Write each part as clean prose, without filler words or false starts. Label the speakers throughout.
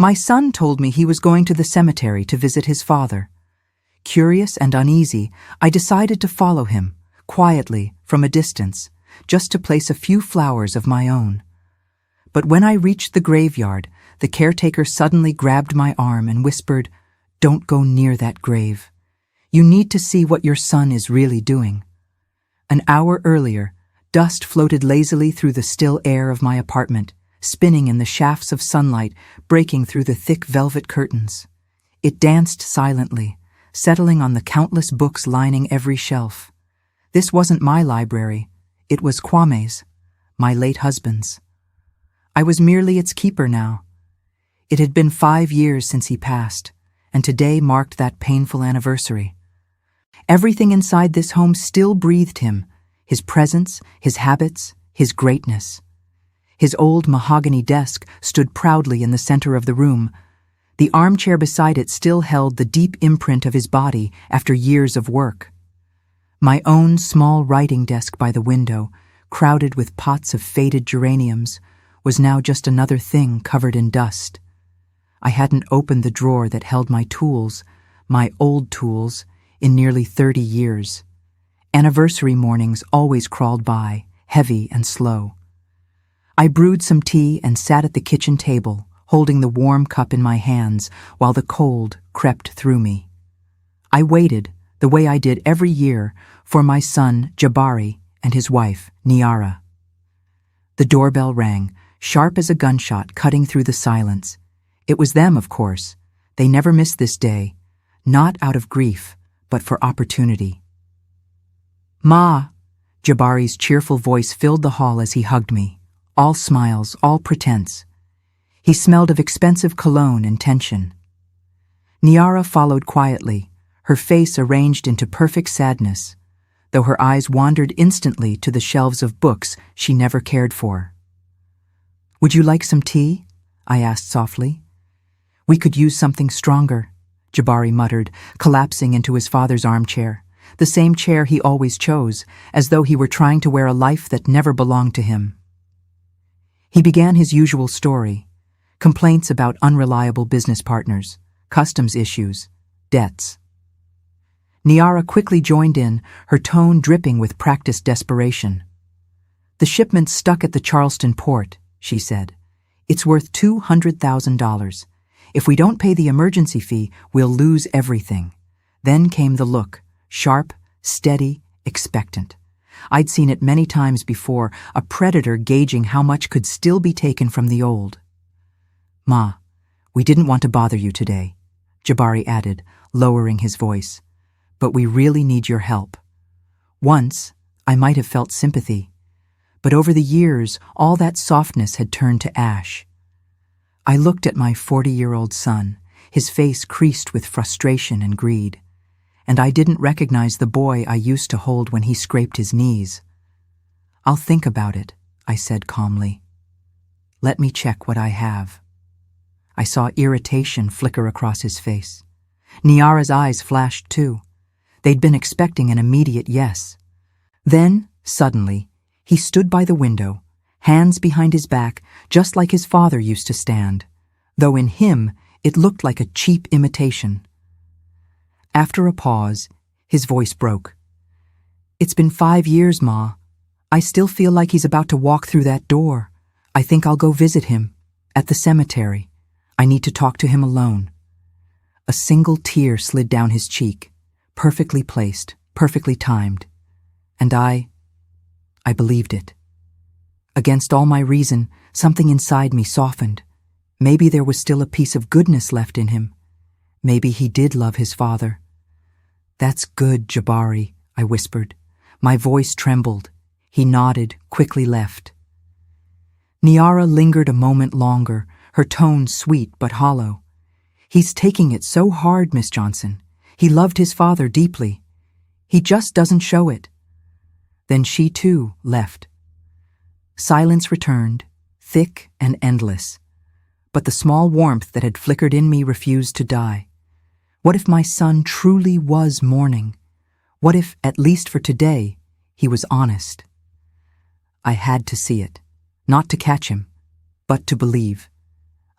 Speaker 1: My son told me he was going to the cemetery to visit his father. Curious and uneasy, I decided to follow him, quietly, from a distance, just to place a few flowers of my own. But when I reached the graveyard, the caretaker suddenly grabbed my arm and whispered, "Don't go near that grave. You need to see what your son is really doing." An hour earlier, dust floated lazily through the still air of my apartment, spinning in the shafts of sunlight breaking through the thick velvet curtains. It danced silently, settling on the countless books lining every shelf. This wasn't my library. It was Kwame's, my late husband's. I was merely its keeper now. It had been 5 years since he passed, and today marked that painful anniversary. Everything inside this home still breathed him, his presence, his habits, his greatness. His old mahogany desk stood proudly in the center of the room. The armchair beside it still held the deep imprint of his body after years of work. My own small writing desk by the window, crowded with pots of faded geraniums, was now just another thing covered in dust. I hadn't opened the drawer that held my tools, my old tools, in nearly 30 years. Anniversary mornings always crawled by, heavy and slow. I brewed some tea and sat at the kitchen table, holding the warm cup in my hands while the cold crept through me. I waited, the way I did every year, for my son Jabari and his wife Niara. The doorbell rang, sharp as a gunshot cutting through the silence. It was them, of course. They never missed this day, not out of grief, but for opportunity. "Ma!" Jabari's cheerful voice filled the hall as he hugged me. All smiles, all pretense. He smelled of expensive cologne and tension. Niara followed quietly, her face arranged into perfect sadness, though her eyes wandered instantly to the shelves of books she never cared for. "Would you like some tea?" I asked softly. "We could use something stronger," Jabari muttered, collapsing into his father's armchair, the same chair he always chose, as though he were trying to wear a life that never belonged to him. He began his usual story, complaints about unreliable business partners, customs issues, debts. Niara quickly joined in, her tone dripping with practiced desperation. "The shipment's stuck at the Charleston port," she said. "It's worth $200,000. If we don't pay the emergency fee, we'll lose everything." Then came the look, sharp, steady, expectant. I'd seen it many times before, a predator gauging how much could still be taken from the old. "Ma, we didn't want to bother you today," Jabari added, lowering his voice. "But we really need your help. Once, I might have felt sympathy, but over the years, all that softness had turned to ash. I looked at my 40-year-old son, his face creased with frustration and greed, and I didn't recognize the boy I used to hold when he scraped his knees. "I'll think about it," I said calmly. "Let me check what I have." I saw irritation flicker across his face. Niara's eyes flashed too. They'd been expecting an immediate yes. Then, suddenly, he stood by the window, hands behind his back, just like his father used to stand, though in him it looked like a cheap imitation. After a pause, his voice broke. "It's been 5 years, Ma. I still feel like he's about to walk through that door. I think I'll go visit him, at the cemetery. I need to talk to him alone." A single tear slid down his cheek, perfectly placed, perfectly timed. And I believed it. Against all my reason, something inside me softened. Maybe there was still a piece of goodness left in him. Maybe he did love his father. "That's good, Jabari," I whispered. My voice trembled. He nodded, quickly left. Niara lingered a moment longer, her tone sweet but hollow. "He's taking it so hard, Miss Johnson. He loved his father deeply. He just doesn't show it." Then she too left. Silence returned, thick and endless. But the small warmth that had flickered in me refused to die. What if my son truly was mourning? What if, at least for today, he was honest? I had to see it, not to catch him, but to believe.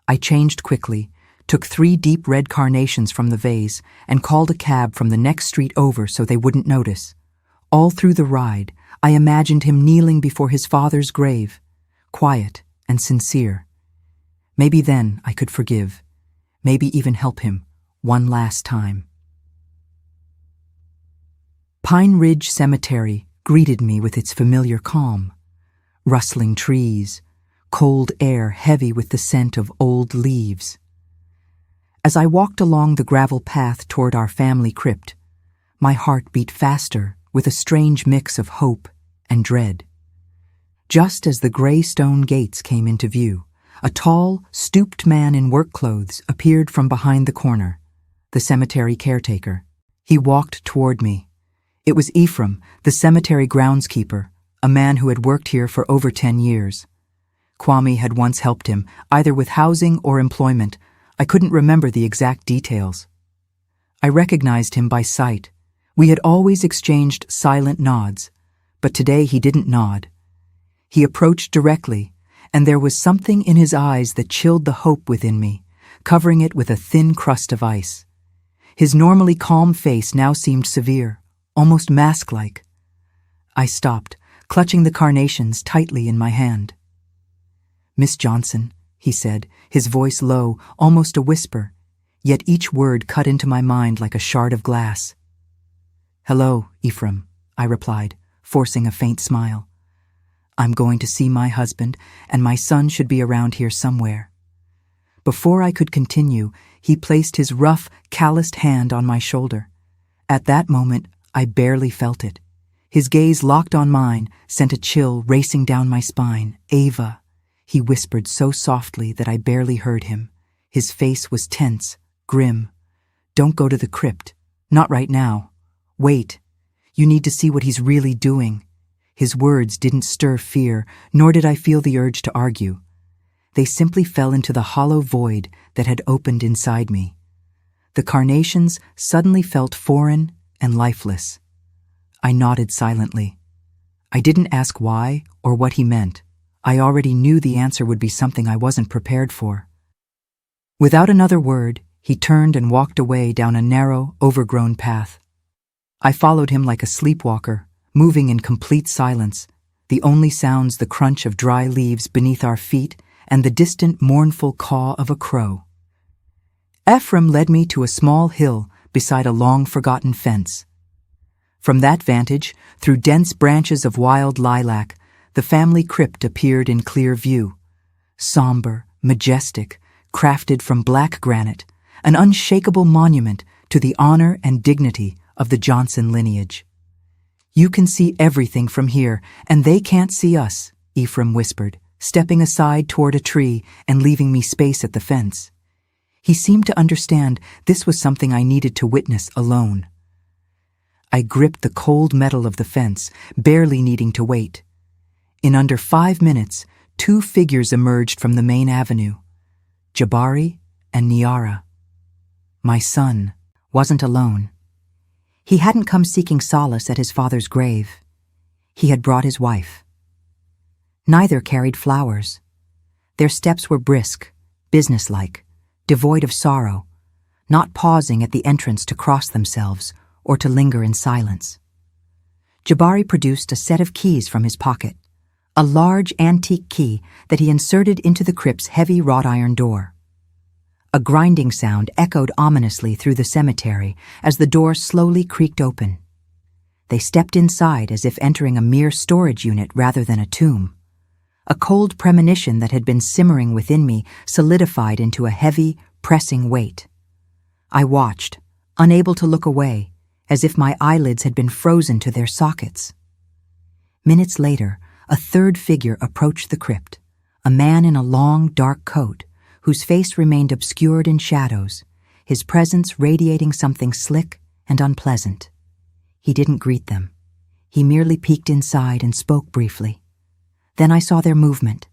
Speaker 1: I changed quickly, took 3 deep red carnations from the vase, and called a cab from the next street over so they wouldn't notice. All through the ride, I imagined him kneeling before his father's grave, quiet and sincere. Maybe then I could forgive, maybe even help him one last time. Pine Ridge Cemetery greeted me with its familiar calm. Rustling trees, cold air heavy with the scent of old leaves. As I walked along the gravel path toward our family crypt, my heart beat faster with a strange mix of hope and dread. Just as the gray stone gates came into view, a tall, stooped man in work clothes appeared from behind the corner, the cemetery caretaker. He walked toward me. It was Ephraim, the cemetery groundskeeper, a man who had worked here for over 10 years. Kwame had once helped him, either with housing or employment. I couldn't remember the exact details. I recognized him by sight. We had always exchanged silent nods, but today he didn't nod. He approached directly, and there was something in his eyes that chilled the hope within me, covering it with a thin crust of ice. His normally calm face now seemed severe, almost mask-like. I stopped, clutching the carnations tightly in my hand. "Miss Johnson," he said, his voice low, almost a whisper, yet each word cut into my mind like a shard of glass. "Hello, Ephraim," I replied, forcing a faint smile. "I'm going to see my husband, and my son should be around here somewhere." Before I could continue, he placed his rough, calloused hand on my shoulder. At that moment, I barely felt it. His gaze locked on mine, sent a chill racing down my spine. "Ava," he whispered so softly that I barely heard him. His face was tense, grim. "Don't go to the crypt. Not right now. Wait. You need to see what he's really doing." His words didn't stir fear, nor did I feel the urge to argue. They simply fell into the hollow void that had opened inside me. The carnations suddenly felt foreign and lifeless. I nodded silently. I didn't ask why or what he meant. I already knew the answer would be something I wasn't prepared for. Without another word, he turned and walked away down a narrow, overgrown path. I followed him like a sleepwalker, moving in complete silence, the only sounds the crunch of dry leaves beneath our feet and the distant, mournful caw of a crow. Ephraim led me to a small hill beside a long-forgotten fence. From that vantage, through dense branches of wild lilac, the family crypt appeared in clear view. Somber, majestic, crafted from black granite, an unshakable monument to the honor and dignity of the Johnson lineage. "You can see everything from here, and they can't see us," Ephraim whispered, stepping aside toward a tree and leaving me space at the fence. He seemed to understand this was something I needed to witness alone. I gripped the cold metal of the fence, barely needing to wait. In under 5 minutes, 2 figures emerged from the main avenue. Jabari and Niara. My son wasn't alone. He hadn't come seeking solace at his father's grave. He had brought his wife. Neither carried flowers. Their steps were brisk, businesslike, devoid of sorrow, not pausing at the entrance to cross themselves or to linger in silence. Jabari produced a set of keys from his pocket, a large antique key that he inserted into the crypt's heavy wrought iron door. A grinding sound echoed ominously through the cemetery as the door slowly creaked open. They stepped inside as if entering a mere storage unit rather than a tomb. A cold premonition that had been simmering within me solidified into a heavy, pressing weight. I watched, unable to look away, as if my eyelids had been frozen to their sockets. Minutes later, a third figure approached the crypt, a man in a long, dark coat, whose face remained obscured in shadows, his presence radiating something slick and unpleasant. He didn't greet them. He merely peeked inside and spoke briefly. Then I saw their movement.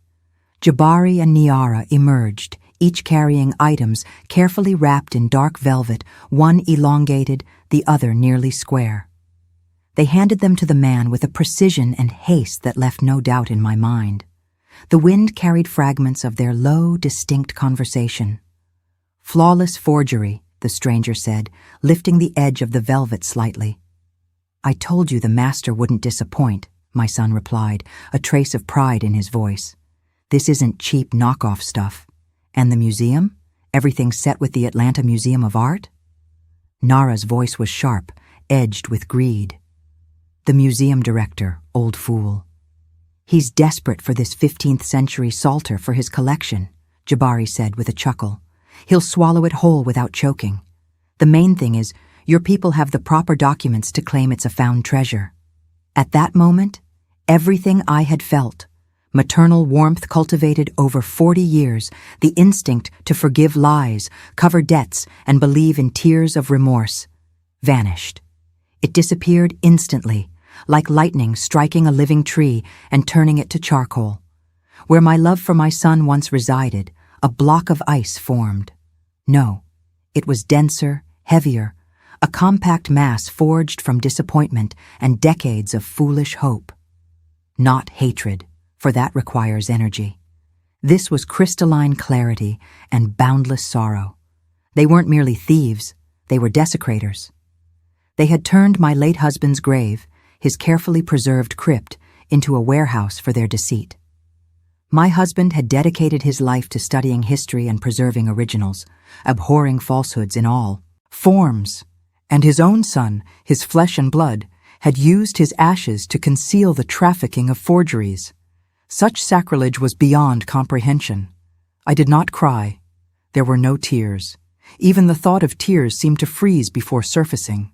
Speaker 1: Jabari and Niara emerged, each carrying items carefully wrapped in dark velvet, one elongated, the other nearly square. They handed them to the man with a precision and haste that left no doubt in my mind. The wind carried fragments of their low, distinct conversation. Flawless forgery, the stranger said, lifting the edge of the velvet slightly. I told you the master wouldn't disappoint, my son replied, a trace of pride in his voice. This isn't cheap knockoff stuff. And the museum? Everything set with the Atlanta Museum of Art? Nara's voice was sharp, edged with greed. The museum director, old fool. He's desperate for this 15th century Psalter for his collection, Jabari said with a chuckle. He'll swallow it whole without choking. The main thing is, your people have the proper documents to claim it's a found treasure. At that moment, everything I had felt, maternal warmth cultivated over 40 years, the instinct to forgive lies, cover debts, and believe in tears of remorse, vanished. It disappeared instantly, like lightning striking a living tree and turning it to charcoal. Where my love for my son once resided, a block of ice formed. No, it was denser, heavier, a compact mass forged from disappointment and decades of foolish hope. Not hatred, for that requires energy. This was crystalline clarity and boundless sorrow. They weren't merely thieves, they were desecrators. They had turned my late husband's grave, his carefully preserved crypt, into a warehouse for their deceit. My husband had dedicated his life to studying history and preserving originals, abhorring falsehoods in all forms. And his own son, his flesh and blood, had used his ashes to conceal the trafficking of forgeries. Such sacrilege was beyond comprehension. I did not cry. There were no tears. Even the thought of tears seemed to freeze before surfacing.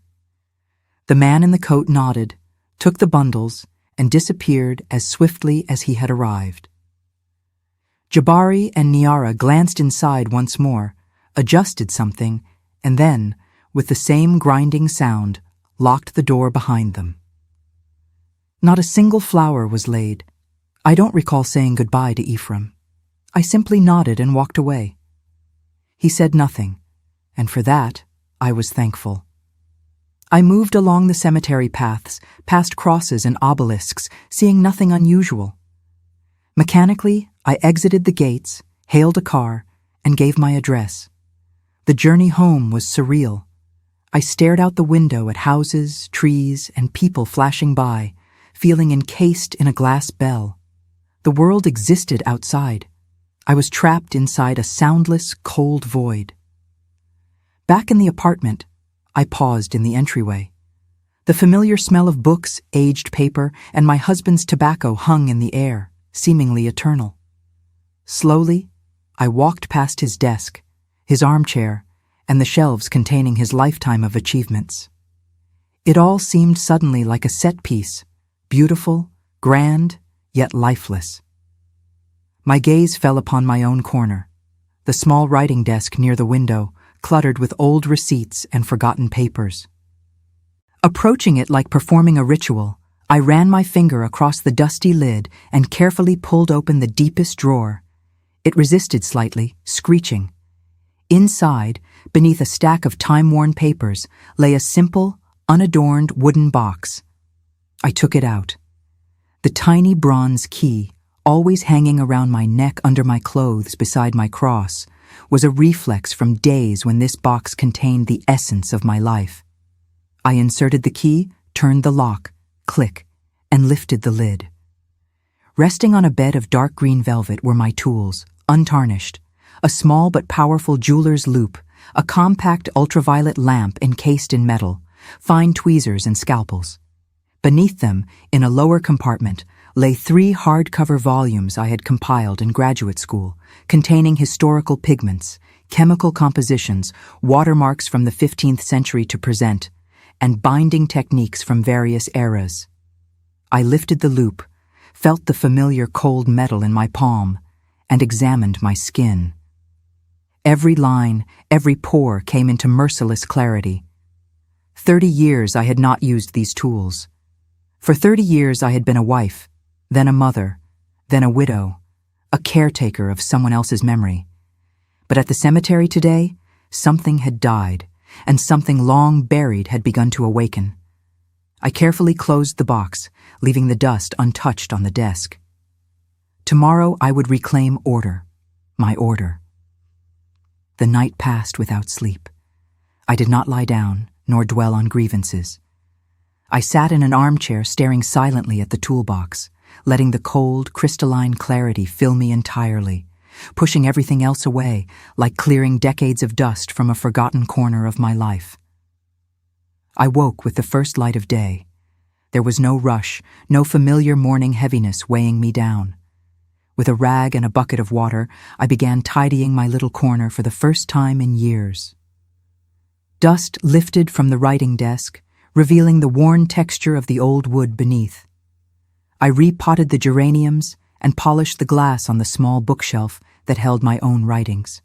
Speaker 1: The man in the coat nodded, took the bundles, and disappeared as swiftly as he had arrived. Jabari and Niara glanced inside once more, adjusted something, and then, with the same grinding sound, locked the door behind them. Not a single flower was laid. I don't recall saying goodbye to Ephraim. I simply nodded and walked away. He said nothing, and for that, I was thankful. I moved along the cemetery paths, past crosses and obelisks, seeing nothing unusual. Mechanically, I exited the gates, hailed a car, and gave my address. The journey home was surreal. I stared out the window at houses, trees, and people flashing by, feeling encased in a glass bell. The world existed outside. I was trapped inside a soundless, cold void. Back in the apartment, I paused in the entryway. The familiar smell of books, aged paper, and my husband's tobacco hung in the air, seemingly eternal. Slowly, I walked past his desk, his armchair, and the shelves containing his lifetime of achievements. It all seemed suddenly like a set piece, beautiful, grand, yet lifeless. My gaze fell upon my own corner, the small writing desk near the window, cluttered with old receipts and forgotten papers. Approaching it like performing a ritual, I ran my finger across the dusty lid and carefully pulled open the deepest drawer. It resisted slightly, screeching. Inside, beneath a stack of time-worn papers, lay a simple, unadorned wooden box. I took it out. The tiny bronze key, always hanging around my neck under my clothes beside my cross, was a reflex from days when this box contained the essence of my life. I inserted the key, turned the lock, click, and lifted the lid. Resting on a bed of dark green velvet were my tools, untarnished, a small but powerful jeweler's loop, a compact ultraviolet lamp encased in metal, fine tweezers and scalpels. Beneath them, in a lower compartment, lay 3 hardcover volumes I had compiled in graduate school, containing historical pigments, chemical compositions, watermarks from the 15th century to present, and binding techniques from various eras. I lifted the loop, felt the familiar cold metal in my palm, and examined my skin. Every line, every pore came into merciless clarity. 30 years I had not used these tools. For 30 years I had been a wife, then a mother, then a widow, a caretaker of someone else's memory. But at the cemetery today, something had died, and something long buried had begun to awaken. I carefully closed the box, leaving the dust untouched on the desk. Tomorrow I would reclaim order, my order. The night passed without sleep. I did not lie down, nor dwell on grievances. I sat in an armchair staring silently at the toolbox, letting the cold, crystalline clarity fill me entirely, pushing everything else away, like clearing decades of dust from a forgotten corner of my life. I woke with the first light of day. There was no rush, no familiar morning heaviness weighing me down. With a rag and a bucket of water, I began tidying my little corner for the first time in years. Dust lifted from the writing desk, revealing the worn texture of the old wood beneath. I repotted the geraniums and polished the glass on the small bookshelf that held my own writings.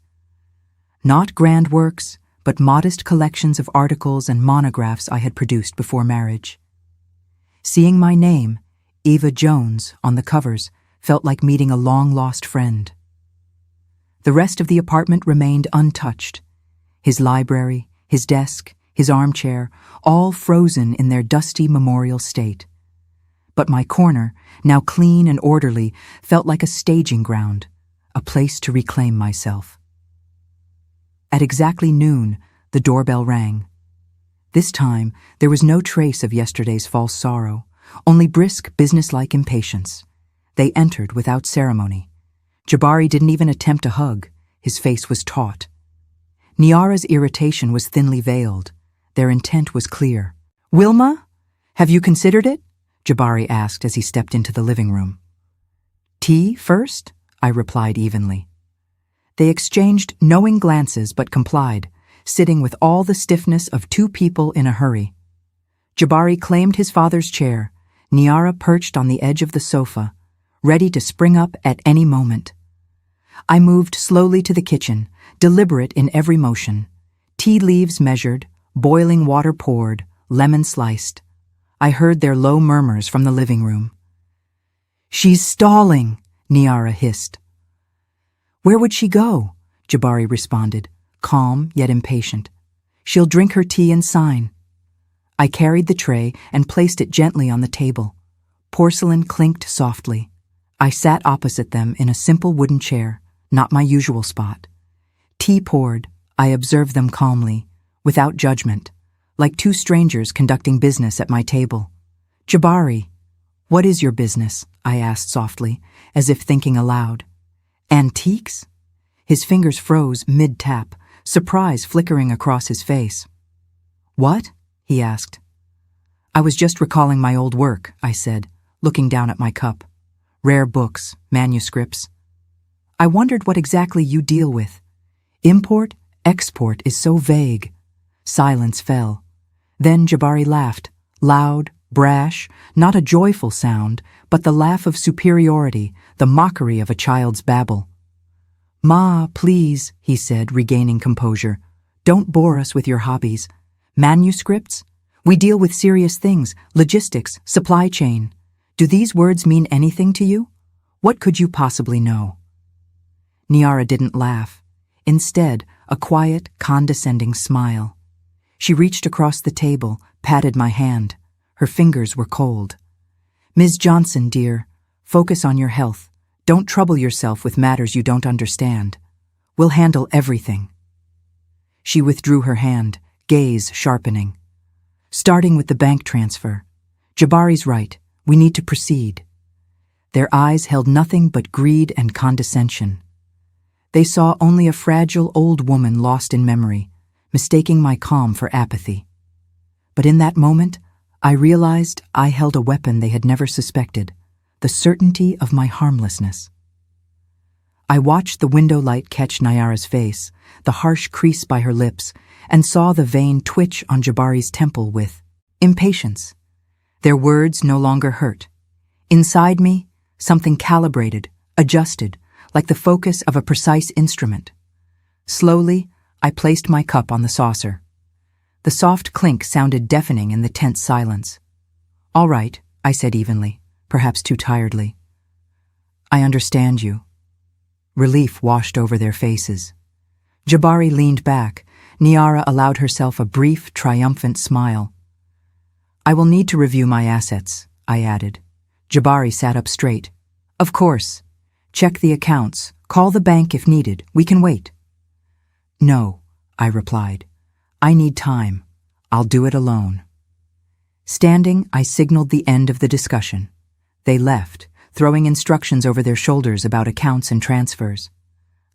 Speaker 1: Not grand works, but modest collections of articles and monographs I had produced before marriage. Seeing my name, Eva Jones, on the covers felt like meeting a long-lost friend. The rest of the apartment remained untouched. His library, his desk, his armchair, all frozen in their dusty memorial state. But my corner, now clean and orderly, felt like a staging ground, a place to reclaim myself. At exactly noon, the doorbell rang. This time, there was no trace of yesterday's false sorrow, only brisk, businesslike impatience. They entered without ceremony. Jabari didn't even attempt a hug. His face was taut. Niara's irritation was thinly veiled. Their intent was clear. "Wilma, have you considered it?" Jabari asked as he stepped into the living room. "Tea first?" I replied evenly. They exchanged knowing glances but complied, sitting with all the stiffness of two people in a hurry. Jabari claimed his father's chair, Niara perched on the edge of the sofa, ready to spring up at any moment. I moved slowly to the kitchen, deliberate in every motion. Tea leaves measured, boiling water poured, lemon sliced. I heard their low murmurs from the living room. "She's stalling," Niara hissed. "Where would she go?" Jabari responded, calm yet impatient. "She'll drink her tea and sign." I carried the tray and placed it gently on the table. Porcelain clinked softly. I sat opposite them in a simple wooden chair, not my usual spot. Tea poured. I observed them calmly, without judgment, like two strangers conducting business at my table. "Jabari, what is your business?" I asked softly, as if thinking aloud. "Antiques?" His fingers froze mid-tap, surprise flickering across his face. "What?" he asked. "I was just recalling my old work," I said, looking down at my cup. "Rare books, manuscripts. I wondered what exactly you deal with. Import, export is so vague." Silence fell. Then Jabari laughed, loud, brash, not a joyful sound, but the laugh of superiority, the mockery of a child's babble. "Ma, please," he said, regaining composure. "Don't bore us with your hobbies. Manuscripts? We deal with serious things, logistics, supply chain. Do these words mean anything to you? What could you possibly know?" Niara didn't laugh. Instead, a quiet, condescending smile. She reached across the table, patted my hand. Her fingers were cold. "Ms. Johnson, dear, focus on your health. Don't trouble yourself with matters you don't understand. We'll handle everything." She withdrew her hand, gaze sharpening. "Starting with the bank transfer. Jabari's right. We need to proceed." Their eyes held nothing but greed and condescension. They saw only a fragile old woman lost in memory, mistaking my calm for apathy. But in that moment, I realized I held a weapon they had never suspected, the certainty of my harmlessness. I watched the window light catch Niara's face, the harsh crease by her lips, and saw the vein twitch on Jabari's temple with impatience. Their words no longer hurt. Inside me, something calibrated, adjusted, like the focus of a precise instrument. Slowly, I placed my cup on the saucer. The soft clink sounded deafening in the tense silence. "All right," I said evenly, perhaps too tiredly. "I understand you." Relief washed over their faces. Jabari leaned back. Niara allowed herself a brief, triumphant smile. "I will need to review my assets," I added. Jabari sat up straight. "Of course. Check the accounts. Call the bank if needed. We can wait." No, I replied. I need time. I'll do it alone. Standing, I signaled the end of the discussion. They left, throwing instructions over their shoulders about accounts and transfers.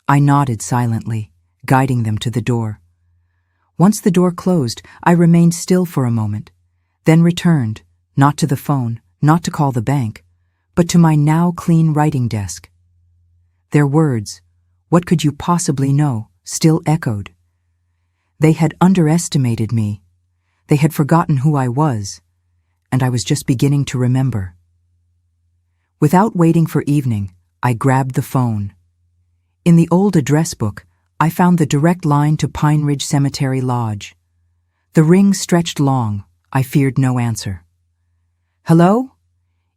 Speaker 1: I nodded silently, guiding them to the door. Once the door closed, I remained still for a moment, then returned, not to the phone, not to call the bank, but to my now clean writing desk. Their words, "What could you possibly know?" still echoed. They had underestimated me. They had forgotten who I was, and I was just beginning to remember. Without waiting for evening, I grabbed the phone. In the old address book, I found the direct line to Pine Ridge Cemetery Lodge. The ring stretched long. I feared no answer. "Hello?"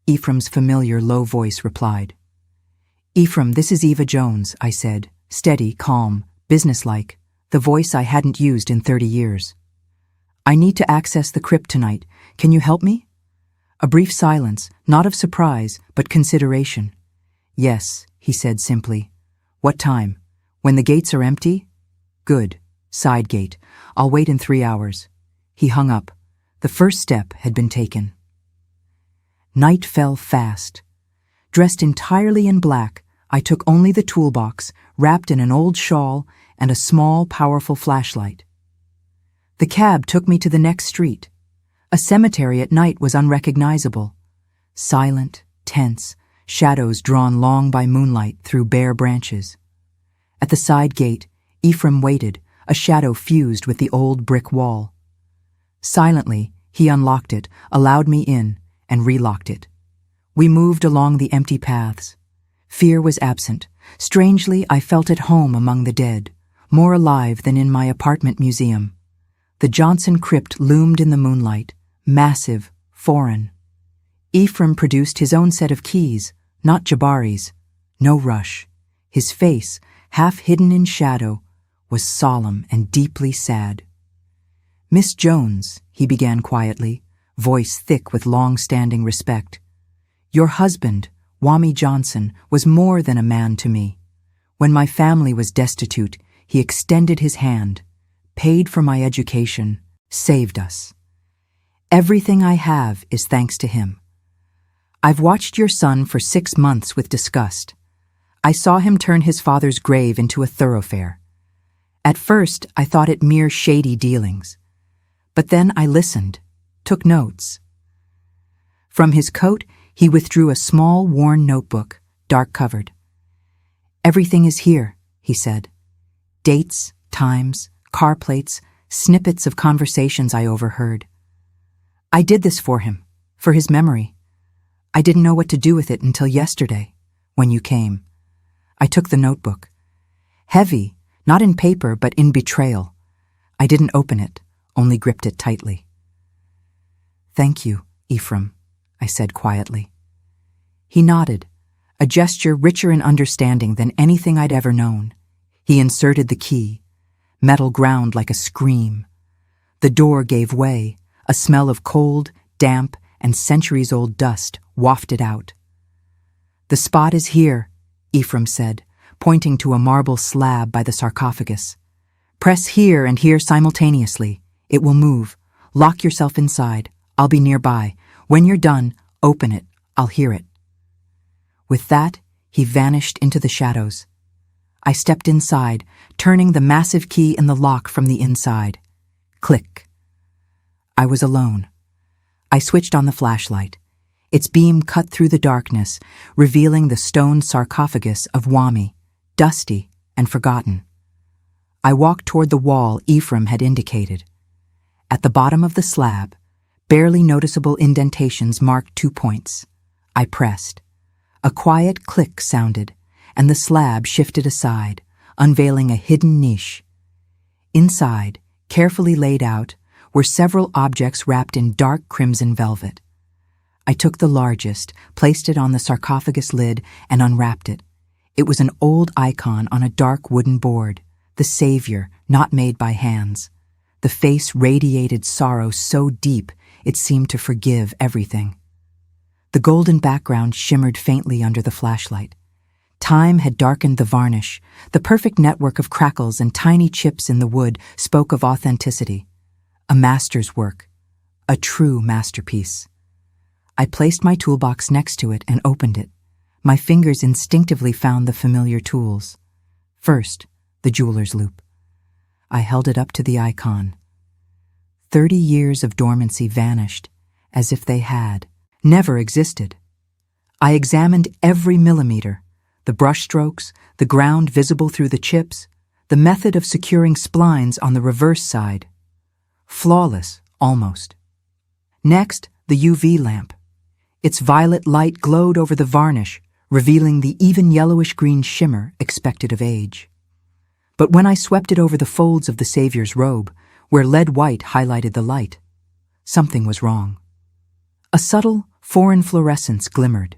Speaker 1: Ephraim's familiar low voice replied. "Ephraim, this is Eva Jones," I said, steady, calm, businesslike, the voice I hadn't used in 30 years. "I need to access the crypt tonight. Can you help me?" A brief silence, not of surprise, but consideration. "Yes," he said simply. "What time? When the gates are empty?" "Good. Side gate. I'll wait in 3 hours." He hung up. The first step had been taken. Night fell fast. Dressed entirely in black, I took only the toolbox, wrapped in an old shawl, and a small, powerful flashlight. The cab took me to the next street. A cemetery at night was unrecognizable. Silent, tense, shadows drawn long by moonlight through bare branches. At the side gate, Ephraim waited, a shadow fused with the old brick wall. Silently, he unlocked it, allowed me in, and relocked it. We moved along the empty paths. Fear was absent. Strangely, I felt at home among the dead, more alive than in my apartment museum. The Johnson crypt loomed in the moonlight, massive, foreign. Ephraim produced his own set of keys, not Jabari's. No rush. His face, half hidden in shadow, was solemn and deeply sad. "Miss Jones," he began quietly, voice thick with long-standing respect. "Your husband, Wami Johnson, was more than a man to me. When my family was destitute, he extended his hand, paid for my education, saved us. Everything I have is thanks to him. I've watched your son for 6 months with disgust. I saw him turn his father's grave into a thoroughfare. At first, I thought it mere shady dealings. But then I listened, took notes." From his coat, he withdrew a small, worn notebook, dark-covered. "Everything is here," he said. Dates, times, car plates, snippets of conversations I overheard. "I did this for him, for his memory. I didn't know what to do with it until yesterday, when you came." I took the notebook. Heavy, not in paper, but in betrayal. I didn't open it, only gripped it tightly. "Thank you, Ephraim," I said quietly. He nodded, a gesture richer in understanding than anything I'd ever known. He inserted the key. Metal ground like a scream. The door gave way. A smell of cold, damp, and centuries-old dust wafted out. "The spot is here," Ephraim said, pointing to a marble slab by the sarcophagus. "Press here and here simultaneously. It will move. Lock yourself inside. I'll be nearby. When you're done, open it. I'll hear it." With that, he vanished into the shadows. I stepped inside, turning the massive key in the lock from the inside. Click. I was alone. I switched on the flashlight. Its beam cut through the darkness, revealing the stone sarcophagus of Wami, dusty and forgotten. I walked toward the wall Ephraim had indicated. At the bottom of the slab, barely noticeable indentations marked 2 points. I pressed. A quiet click sounded, and the slab shifted aside, unveiling a hidden niche. Inside, carefully laid out, were several objects wrapped in dark crimson velvet. I took the largest, placed it on the sarcophagus lid, and unwrapped it. It was an old icon on a dark wooden board, the Savior, not made by hands. The face radiated sorrow so deep it seemed to forgive everything. The golden background shimmered faintly under the flashlight. Time had darkened the varnish. The perfect network of crackles and tiny chips in the wood spoke of authenticity. A master's work. A true masterpiece. I placed my toolbox next to it and opened it. My fingers instinctively found the familiar tools. First, the jeweler's loop. I held it up to the icon. 30 years of dormancy vanished, as if they had never existed. I examined every millimeter, the brushstrokes, the ground visible through the chips, the method of securing splines on the reverse side. Flawless, almost. Next, the UV lamp. Its violet light glowed over the varnish, revealing the even yellowish-green shimmer expected of age. But when I swept it over the folds of the Savior's robe, where lead white highlighted the light, something was wrong. A subtle, foreign fluorescence glimmered.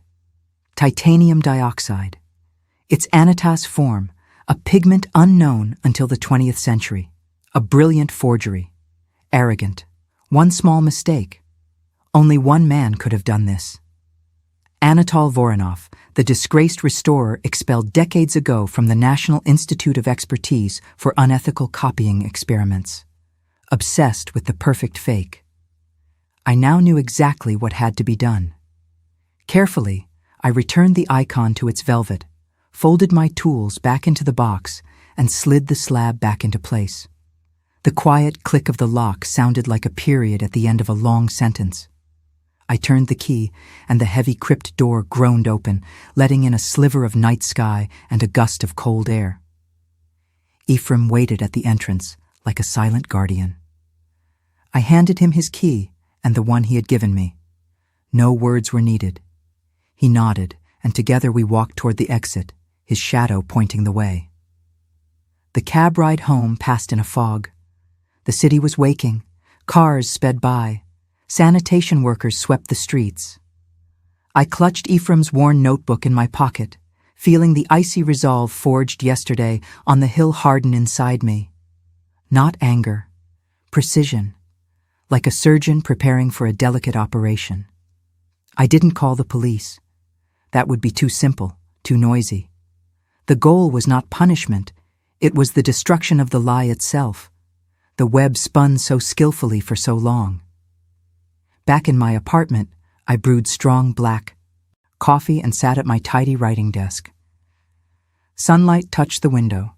Speaker 1: Titanium dioxide. Its anitas form, a pigment unknown until the 20th century. A brilliant forgery. Arrogant. One small mistake. Only one man could have done this. Anatol Voronov, the disgraced restorer expelled decades ago from the National Institute of Expertise for unethical copying experiments. Obsessed with the perfect fake. I now knew exactly what had to be done. Carefully, I returned the icon to its velvet, folded my tools back into the box, and slid the slab back into place. The quiet click of the lock sounded like a period at the end of a long sentence. I turned the key, and the heavy crypt door groaned open, letting in a sliver of night sky and a gust of cold air. Ephraim waited at the entrance, like a silent guardian. I handed him his key and the one he had given me. No words were needed. He nodded, and together we walked toward the exit, his shadow pointing the way. The cab ride home passed in a fog. The city was waking. Cars sped by. Sanitation workers swept the streets. I clutched Ephraim's worn notebook in my pocket, feeling the icy resolve forged yesterday on the hill harden inside me. Not anger. Precision. Like a surgeon preparing for a delicate operation. I didn't call the police. That would be too simple, too noisy. The goal was not punishment. It was the destruction of the lie itself. The web spun so skillfully for so long. Back in my apartment, I brewed strong black coffee and sat at my tidy writing desk. Sunlight touched the window.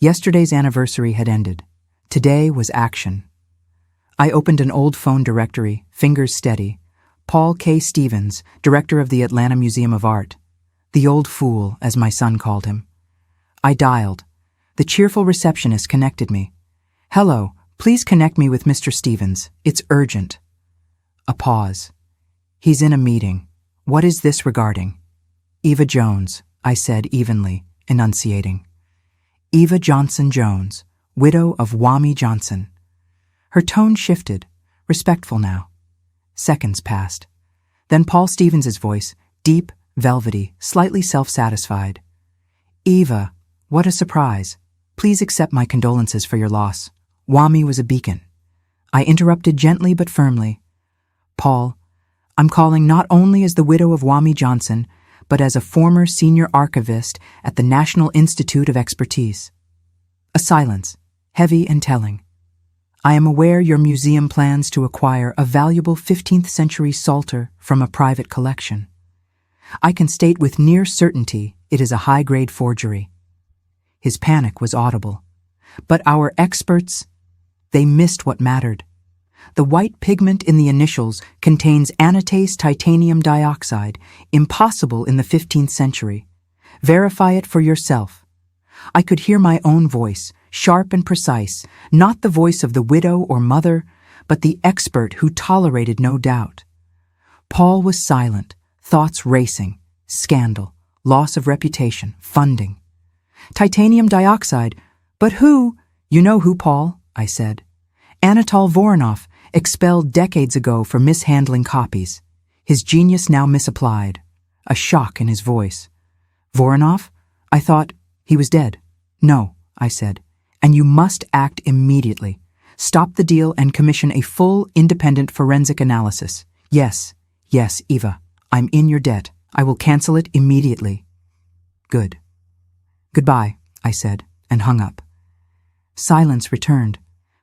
Speaker 1: Yesterday's anniversary had ended. Today was action. I opened an old phone directory, fingers steady. Paul K. Stevens, director of the Atlanta Museum of Art. The old fool, as my son called him. I dialed. The cheerful receptionist connected me. "Hello, please connect me with Mr. Stevens. It's urgent." A pause. "He's in a meeting. What is this regarding?" "Eva Jones," I said evenly, enunciating. Eva Johnson Jones, widow of Wami Johnson. Her tone shifted, respectful now. Seconds passed. Then Paul Stevens's voice, deep, velvety, slightly self-satisfied. "Eva, what a surprise. Please accept my condolences for your loss. Wami was a beacon." I interrupted gently but firmly. "Paul, I'm calling not only as the widow of Wami Johnson, but as a former senior archivist at the National Institute of Expertise." A silence, heavy and telling. "I am aware your museum plans to acquire a valuable 15th century psalter from a private collection. I can state with near certainty it is a high-grade forgery." His panic was audible. But our experts, they missed what mattered. The white pigment in the initials contains anatase titanium dioxide, impossible in the 15th century. Verify it for yourself. I could hear my own voice, sharp and precise, not the voice of the widow or mother, but the expert who tolerated no doubt. Paul was silent, thoughts racing, scandal, loss of reputation, funding. "Titanium dioxide, but who?" "You know who, Paul," I said. "Anatol Voronov, expelled decades ago for mishandling copies. His genius now misapplied." A shock in his voice. "Voronov? I thought he was dead." "No," I said, "and you must act immediately. Stop the deal and commission a full, independent forensic analysis. Yes, Eva, I'm in your debt. I will cancel it immediately." Good. Goodbye, I said, and hung up. Silence returned,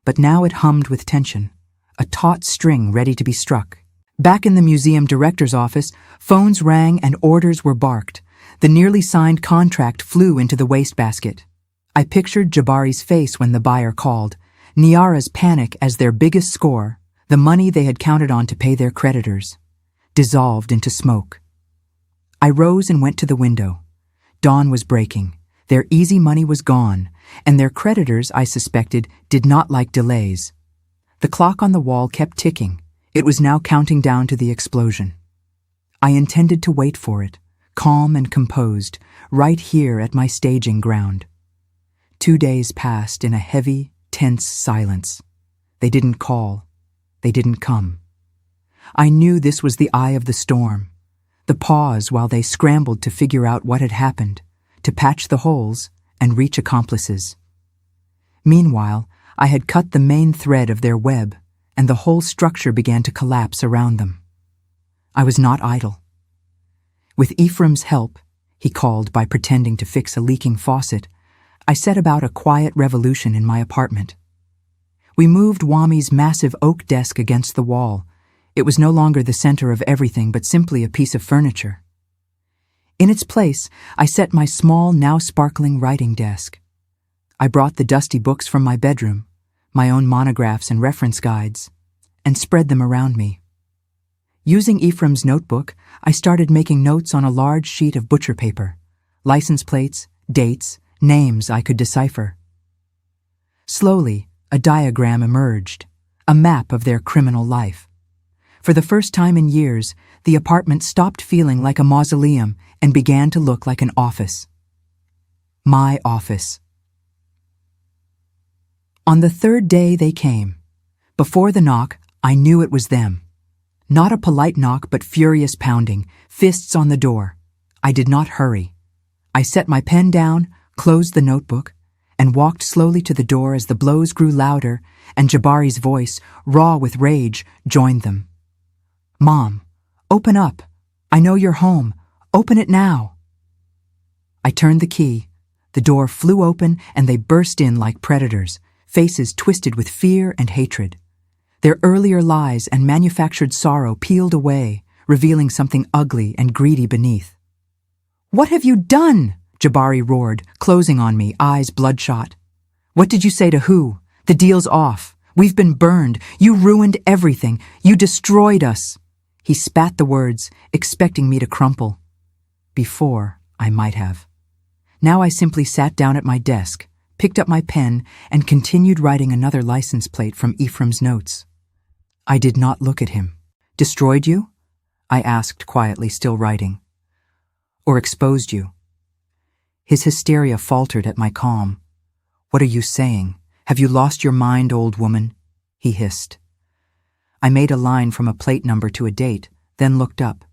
Speaker 1: but now it hummed with tension, a taut string ready to be struck. Back in the museum director's office, phones rang and orders were barked. The nearly signed contract flew into the wastebasket. I pictured Jabari's face when the buyer called, Niara's panic as their biggest score, the money they had counted on to pay their creditors, dissolved into smoke. I rose and went to the window. Dawn was breaking. Their easy money was gone, and their creditors, I suspected, did not like delays. The clock on the wall kept ticking. It was now counting down to the explosion. I intended to wait for it, calm and composed, right here at my staging ground. 2 days passed in a heavy, tense silence. They didn't call. They didn't come. I knew this was the eye of the storm, the pause while they scrambled to figure out what had happened, to patch the holes and reach accomplices. Meanwhile, I had cut the main thread of their web, and the whole structure began to collapse around them. I was not idle. With Ephraim's help, he called by pretending to fix a leaking faucet, I set about a quiet revolution in my apartment. We moved Wami's massive oak desk against the wall. It was no longer the center of everything but simply a piece of furniture. In its place, I set my small, now sparkling writing desk. I brought the dusty books from my bedroom, my own monographs and reference guides, and spread them around me. Using Ephraim's notebook, I started making notes on a large sheet of butcher paper, license plates, dates, names I could decipher. Slowly, a diagram emerged, a map of their criminal life. For the first time in years, the apartment stopped feeling like a mausoleum and began to look like an office. My office. On the third day they came. Before the knock, I knew it was them. Not a polite knock, but furious pounding, fists on the door. I did not hurry. I set my pen down, closed the notebook, and walked slowly to the door as the blows grew louder and Jabari's voice, raw with rage, joined them. Mom, open up. I know you're home. Open it now. I turned the key. The door flew open and they burst in like predators, faces twisted with fear and hatred. Their earlier lies and manufactured sorrow peeled away, revealing something ugly and greedy beneath. What have you done? Jabari roared, closing on me, eyes bloodshot. What did you say to who? The deal's off. We've been burned. You ruined everything. You destroyed us. He spat the words, expecting me to crumple. Before, I might have. Now I simply sat down at my desk, picked up my pen, and continued writing another license plate from Ephraim's notes. I did not look at him. Destroyed you? I asked quietly, still writing. Or exposed you? His hysteria faltered at my calm. What are you saying? Have you lost your mind, old woman? He hissed. I made a line from a plate number to a date, then looked up.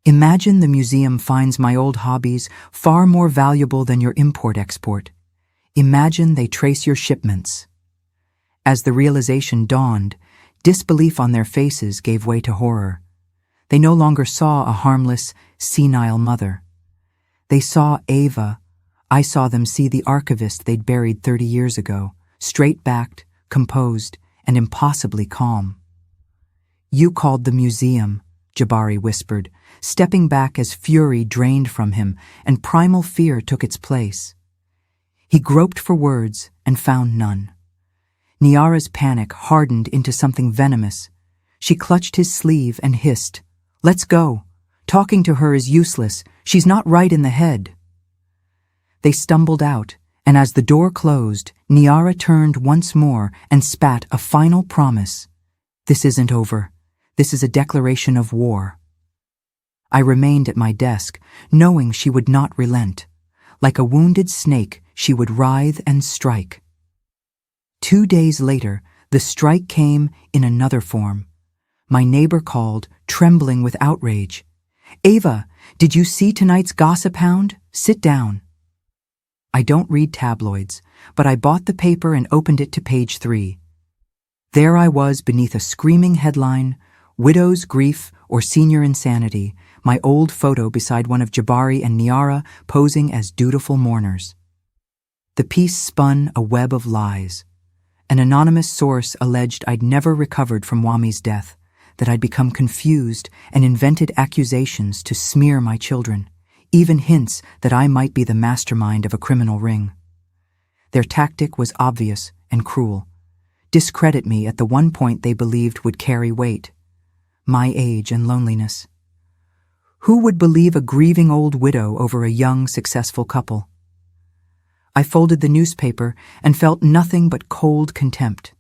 Speaker 1: Imagine the museum finds my old hobbies far more valuable than your import-export. Imagine they trace your shipments. As the realization dawned, disbelief on their faces gave way to horror. They no longer saw a harmless, senile mother. They saw Ava. I saw them see the archivist they'd buried 30 years ago, straight-backed, composed, and impossibly calm. You called the museum, Jabari whispered, stepping back as fury drained from him and primal fear took its place. He groped for words and found none. Niara's panic hardened into something venomous. She clutched his sleeve and hissed, "Let's go. Talking to her is useless. She's not right in the head." They stumbled out, and as the door closed, Niara turned once more and spat a final promise. This isn't over. This is a declaration of war. I remained at my desk, knowing she would not relent. Like a wounded snake, she would writhe and strike. 2 days later, the strike came in another form. My neighbor called, trembling with outrage. "Ava, did you see tonight's gossip hound? Sit down." I don't read tabloids, but I bought the paper and opened it to page 3. There I was beneath a screaming headline, "Widow's Grief or Senior Insanity," my old photo beside one of Jabari and Niara posing as dutiful mourners. The piece spun a web of lies. An anonymous source alleged I'd never recovered from Wami's death, that I'd become confused and invented accusations to smear my children, even hints that I might be the mastermind of a criminal ring. Their tactic was obvious and cruel. Discredit me at the one point they believed would carry weight: my age and loneliness. Who would believe a grieving old widow over a young, successful couple? I folded the newspaper and felt nothing but cold contempt.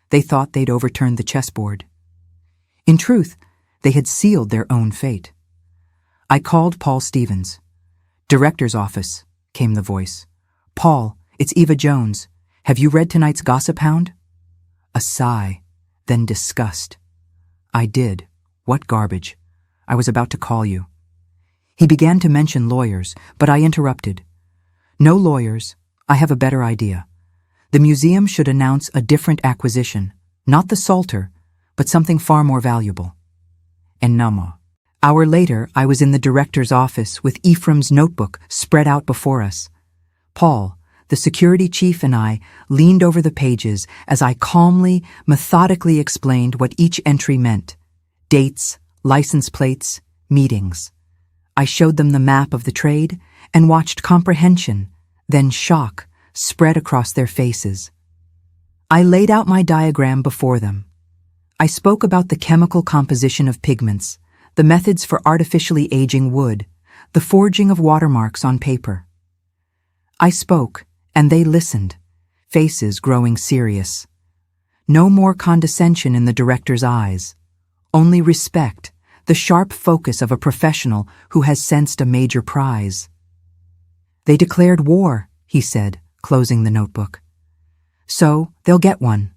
Speaker 1: They thought they'd overturned the chessboard. In truth, they had sealed their own fate. I called Paul Stevens. "Director's office," came the voice. "Paul, it's Eva Jones. Have you read tonight's Gossip Hound?" A sigh, then disgust. "I did. What garbage. I was about to call you." He began to mention lawyers, but I interrupted. "No lawyers. I have a better idea. The museum should announce a different acquisition, not the Salter, but something far more valuable." And Nama. Hour later, I was in the director's office with Ephraim's notebook spread out before us. Paul, the security chief, and I leaned over the pages as I calmly, methodically explained what each entry meant: dates, license plates, meetings. I showed them the map of the trade and watched comprehension, then shock, spread across their faces. I laid out my diagram before them. I spoke about the chemical composition of pigments, the methods for artificially aging wood, the forging of watermarks on paper. I spoke, and they listened, faces growing serious. No more condescension in the director's eyes, only respect, the sharp focus of a professional who has sensed a major prize. "They declared war," he said, closing the notebook. "So they'll get one.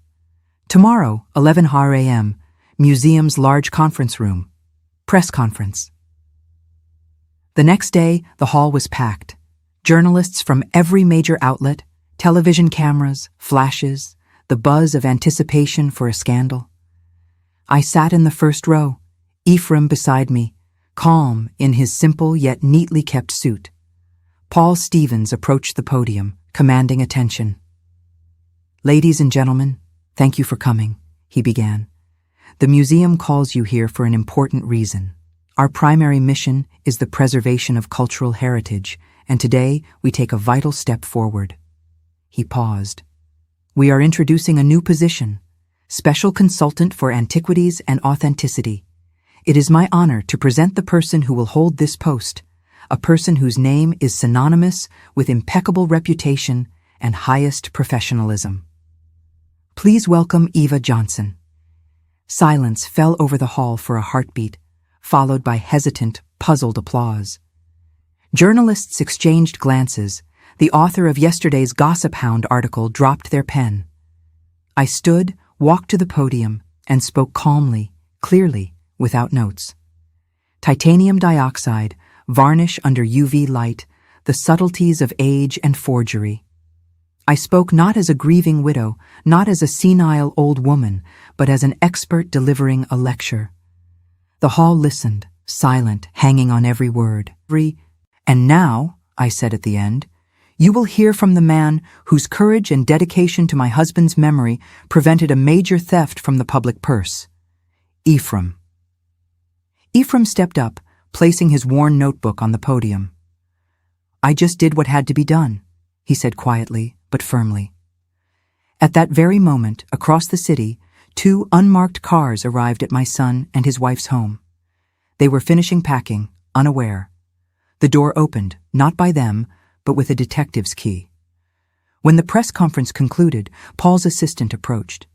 Speaker 1: Tomorrow, 11 a.m., museum's large conference room. Press conference." The next day, the hall was packed. Journalists from every major outlet, television cameras, flashes, the buzz of anticipation for a scandal. I sat in the first row, Ephraim beside me, calm in his simple yet neatly kept suit. Paul Stevens approached the podium, commanding attention. "Ladies and gentlemen, thank you for coming," he began. "The museum calls you here for an important reason. Our primary mission is the preservation of cultural heritage, and today we take a vital step forward." He paused. "We are introducing a new position, Special Consultant for Antiquities and Authenticity. It is my honor to present the person who will hold this post, a person whose name is synonymous with impeccable reputation and highest professionalism. Please welcome Eva Johnson." Silence fell over the hall for a heartbeat, followed by hesitant, puzzled applause. Journalists exchanged glances. The author of yesterday's Gossip Hound article dropped their pen. I stood, walked to the podium, and spoke calmly, clearly, without notes. Titanium dioxide, varnish under UV light, the subtleties of age and forgery. I spoke not as a grieving widow, not as a senile old woman, but as an expert delivering a lecture. The hall listened, silent, hanging on every word. "And now," I said at the end, "you will hear from the man whose courage and dedication to my husband's memory prevented a major theft from the public purse. Ephraim." Ephraim stepped up, placing his worn notebook on the podium. "I just did what had to be done," he said quietly, but firmly. At that very moment, across the city, 2 unmarked cars arrived at my son and his wife's home. They were finishing packing, unaware. The door opened, not by them, but with a detective's key. When the press conference concluded, Paul's assistant approached.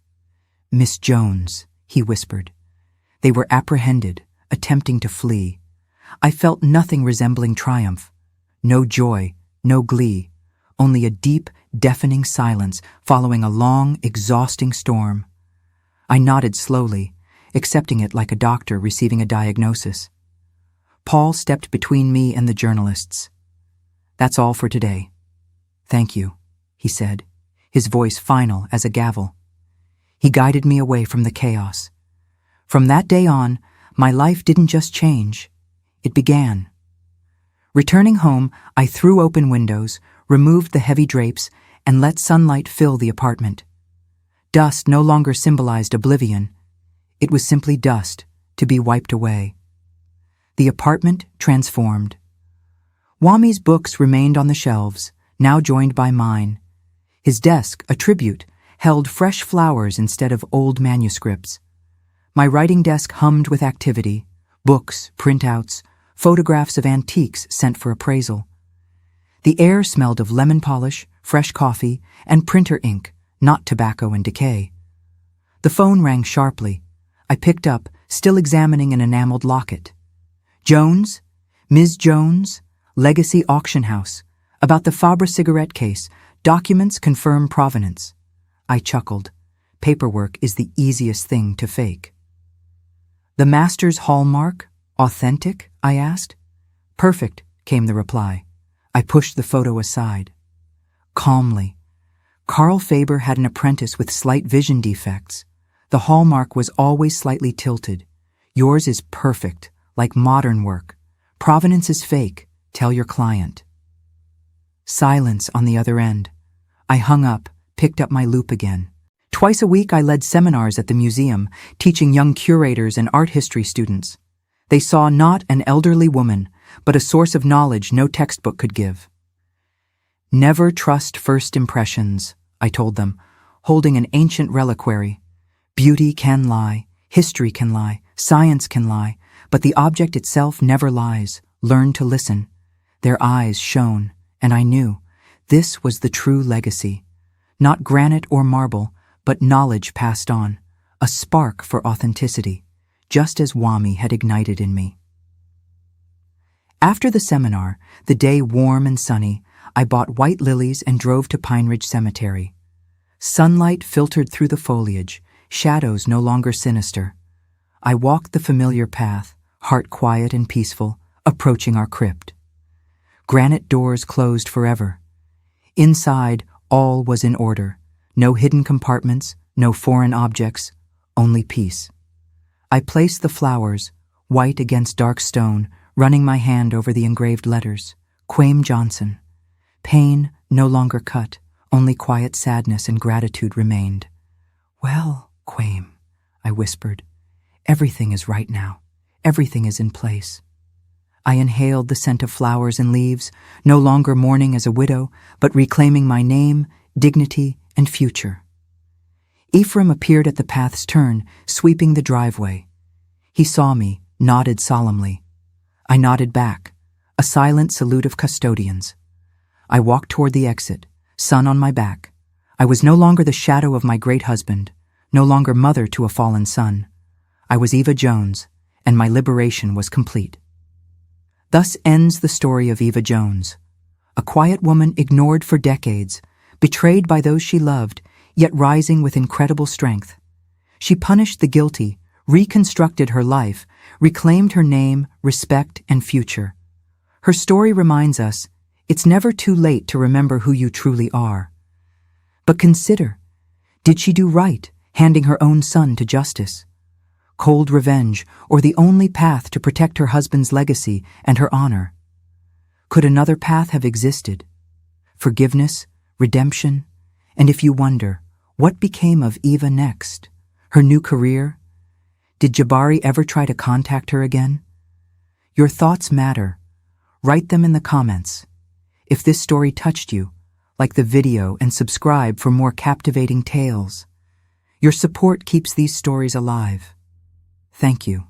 Speaker 1: "Miss Jones," he whispered. They were apprehended, attempting to flee. I felt nothing resembling triumph. No joy, no glee, only a deep, deafening silence following a long, exhausting storm. I nodded slowly, accepting it like a doctor receiving a diagnosis. Paul stepped between me and the journalists. "That's all for today. Thank you," he said, his voice final as a gavel. He guided me away from the chaos. From that day on, my life didn't just change, It began. Returning home, I threw open windows, removed the heavy drapes, and let sunlight fill the apartment. Dust no longer symbolized oblivion. It was simply dust, to be wiped away. The apartment transformed. Wami's books remained on the shelves, now joined by mine. His desk, a tribute, held fresh flowers instead of old manuscripts. My writing desk hummed with activity, books, printouts, photographs of antiques sent for appraisal. The air smelled of lemon polish, fresh coffee, and printer ink, not tobacco and decay. The phone rang sharply. I picked up, still examining an enameled locket. Jones? Ms. Jones? Legacy Auction House. About the Fabre cigarette case. Documents confirm provenance. I chuckled. Paperwork is the easiest thing to fake. The master's hallmark? Authentic? I asked. Perfect, came the reply. I pushed the photo aside. Calmly. Carl Faber had an apprentice with slight vision defects. The hallmark was always slightly tilted. Yours is perfect, like modern work. Provenance is fake. Tell your client. Silence on the other end. I hung up, picked up my loop again. Twice a week I led seminars at the museum, teaching young curators and art history students. They saw not an elderly woman, but a source of knowledge no textbook could give. Never trust first impressions, I told them, holding an ancient reliquary. Beauty can lie, history can lie, science can lie, but the object itself never lies. Learn to listen. Their eyes shone, and I knew this was the true legacy. Not granite or marble, but knowledge passed on, a spark for authenticity, just as Wami had ignited in me. After the seminar, the day warm and sunny, I bought white lilies and drove to Pine Ridge Cemetery. Sunlight filtered through the foliage, shadows no longer sinister. I walked the familiar path, heart quiet and peaceful, approaching our crypt. Granite doors closed forever. Inside, all was in order. No hidden compartments, no foreign objects, only peace. I placed the flowers, white against dark stone, running my hand over the engraved letters. Quaim Johnson. Pain no longer cut, only quiet sadness and gratitude remained. Well, Quaim, I whispered, everything is right now. Everything is in place. I inhaled the scent of flowers and leaves, no longer mourning as a widow, but reclaiming my name, dignity, and future. Ephraim appeared at the path's turn, sweeping the driveway. He saw me, nodded solemnly. I nodded back, a silent salute of custodians. I walked toward the exit, sun on my back. I was no longer the shadow of my great husband, no longer mother to a fallen son. I was Eva Jones, and my liberation was complete. Thus ends the story of Eva Jones, a quiet woman ignored for decades, betrayed by those she loved, yet rising with incredible strength. She punished the guilty, reconstructed her life, reclaimed her name, respect, and future. Her story reminds us, it's never too late to remember who you truly are. But consider, did she do right, handing her own son to justice? Cold revenge, or the only path to protect her husband's legacy and her honor? Could another path have existed? Forgiveness, redemption, and if you wonder, what became of Eva next? Her new career? Did Jabari ever try to contact her again? Your thoughts matter. Write them in the comments. If this story touched you, like the video and subscribe for more captivating tales. Your support keeps these stories alive. Thank you.